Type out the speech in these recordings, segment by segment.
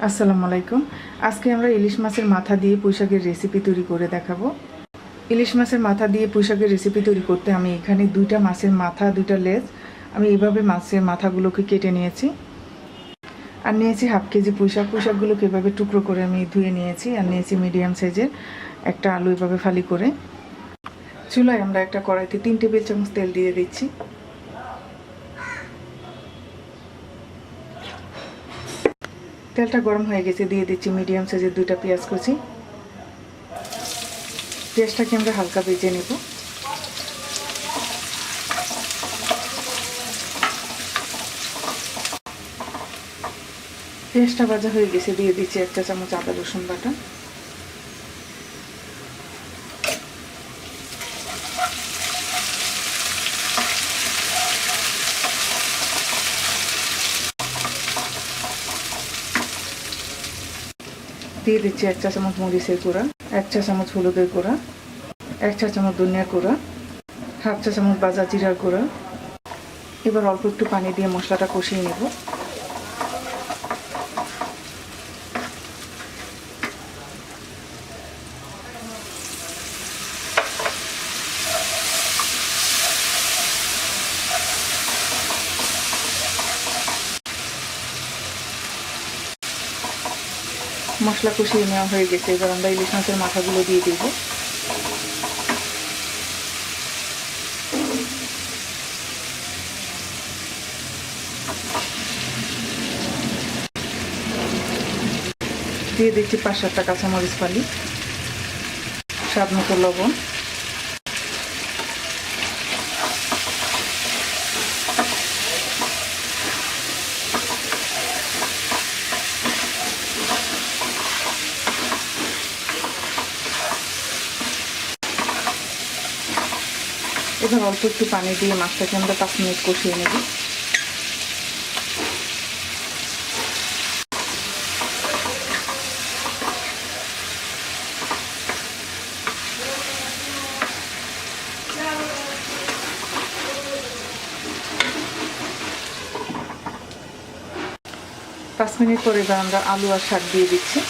আসসালামু আলাইকুম। আজকে আমরা ইলিশ মাছের মাথা দিয়ে পুঁইশাকের রেসিপি তৈরি করে দেখাবো। ইলিশ মাছের মাথা দিয়ে পুঁইশাকের রেসিপি তৈরি করতে আমি এখানে 2টা মাছের মাথা, 2টা লেজ আমি এইভাবে মাছের মাথাগুলোকে কেটে নিয়েছি। আর নিয়েছি হাফ কেজি পুঁইশাক। পুঁইশাকগুলোকে এভাবে টুকরো করে আমি ধুয়ে নিয়েছি। আর নিয়েছি মিডিয়াম সাইজের একটা আলু এভাবে ফালি করে। চুলায় আমরা একটা কড়াইতে 3 টেবিল চামচ তেল দিয়ে দিচ্ছি। তেলটা গরম হয়ে গেছে, দিয়ে দিচ্ছি মিডিয়াম সাইজের 2টা পেঁয়াজ কুচি। পেঁয়াজটাকে আমরা হালকা ভেজে নেব। পেঁয়াজটা ভাজা হয়ে গেছে, দিয়ে দিচ্ছি 1 চা চামচ আদা রসুন বাটা। দিয়ে দিচ্ছি 1 চা চামচ মরিচের গুঁড়া, 1 চা চামচ হলুদের গুঁড়া, 1 চা চামচ ধনিয়া গুঁড়া, হাফ চা চামচ ভাজা জিরার গুঁড়া। এবার অল্প একটু পানি দিয়ে মশলাটা কষিয়ে নেব। মশলা কষিয়ে নেওয়া হয়ে গেছে, এবার আমরা ইলিশ মাছের মাথাগুলো দিয়ে দেব। দিয়ে দিচ্ছি 5-7টা কাঁচামরিচ ফালি, স্বাদ মতো লবণ, এবার অল্প একটু পানি দিয়ে মাছটাকে আমরা 5 মিনিট কষিয়ে নেব। পাঁচ মিনিট পরে এবার আমরা আলু আর শাক দিয়ে দিচ্ছি।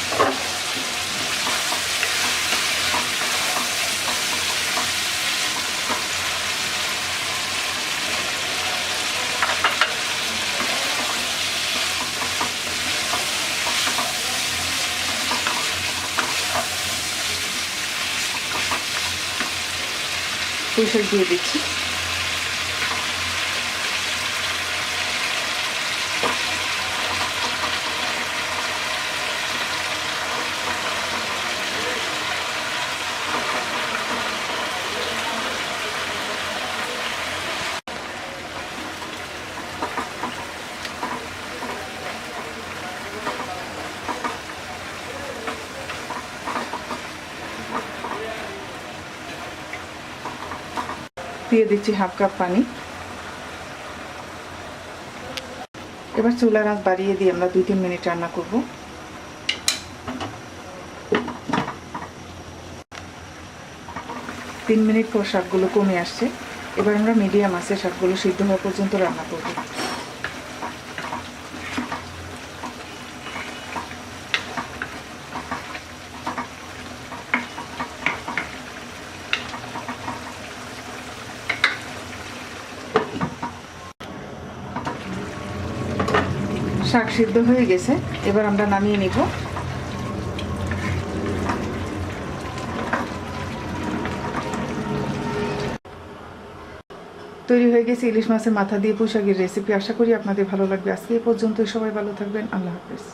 পুঁইশাক দিয়ে দিচ্ছি। দিয়ে দিচ্ছি হাফ কাপ পানি। এবার চুলার আঁচ বাড়িয়ে দিয়ে আমরা 2-3 মিনিট রান্না করব। 3 মিনিট পর শাকগুলো কমে আসছে। এবার আমরা মিডিয়াম আঁচে শাকগুলো সিদ্ধ হওয়া পর্যন্ত রান্না করব। শাক সিদ্ধ হয়ে গেছে, এবার আমরা নামিয়ে নিব। তৈরি হয়ে গেছে ইলিশ মাছের মাথা দিয়ে পুঁইশাকের রেসিপি। আশা করি আপনাদের ভালো লাগবে। আজকে এই পর্যন্ত, সবাই ভালো থাকবেন। আল্লাহ হাফেজ।